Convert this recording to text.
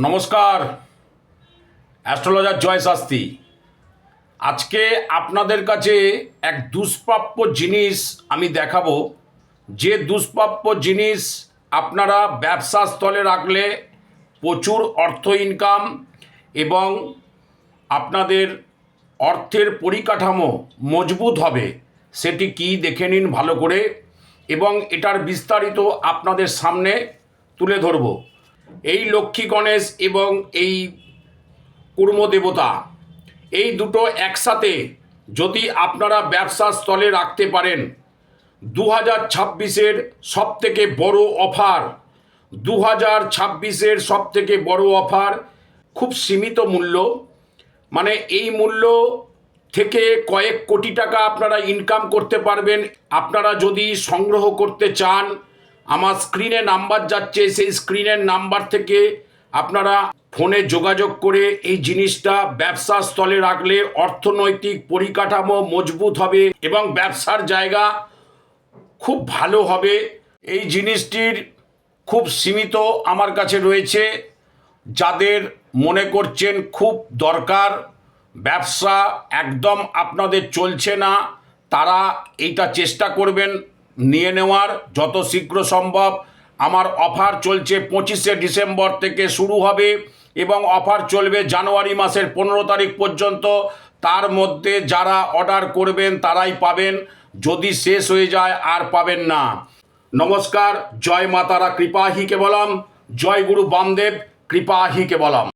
নমস্কার, অ্যাস্ট্রোলজার জয় শাস্ত্রী। আজকে আপনাদের কাছে এক দুষ্প্রাপ্য জিনিস আমি দেখাবো। যে দুষ্প্রাপ্য জিনিস আপনারা ব্যবসা স্থলে রাখলে প্রচুর অর্থ ইনকাম এবং আপনাদের অর্থের পরিকাঠামো মজবুত হবে। সেটি কি দেখে নিন ভালো করে, এবং এটার বিস্তারিত আপনাদের সামনে তুলে ধরব। এই লক্ষ্মী গণেশ এবং এই কুর্ম দেবতা, এই দুটো একসাথে যদি আপনারা ব্যবসা স্থলে রাখতে পারেন, 2026-এর সবথেকে বড় অফার, 2026-এর সবথেকে বড় অফার, খুব সীমিত মূল্য, মানে এই মূল্য থেকে কয়েক কোটি টাকা আপনারা ইনকাম করতে পারবেন। আপনারা যদি সংগ্রহ করতে চান, আমার স্ক্রিনে নাম্বার যাচ্ছে, সেই স্ক্রিনের নাম্বার থেকে আপনারা ফোনে যোগাযোগ করে এই জিনিসটা ব্যবসা স্থলে রাখলে অর্থনৈতিক পরিকাঠামো মজবুত হবে এবং ব্যবসার জায়গা খুব ভালো হবে। এই জিনিসটির খুব সীমিত আমার কাছে রয়েছে। যাদের মনে করছেন খুব দরকার, ব্যবসা একদম আপনাদের চলছে না, তারা এইটা চেষ্টা করবেন নিয়ে নেওয়ার যত শীঘ্র সম্ভব। আমার অফার চলছে 25শে ডিসেম্বর থেকে শুরু হবে এবং অফার চলবে জানুয়ারি মাসের 15 তারিখ পর্যন্ত। তার মধ্যে যারা অর্ডার করবেন তারাই পাবেন, যদি শেষ হয়ে যায় আর পাবেন না। নমস্কার, জয় মাতারা, কৃপা হি কেবলম, জয় গুরু বামদেব, কৃপা হি কেবলম।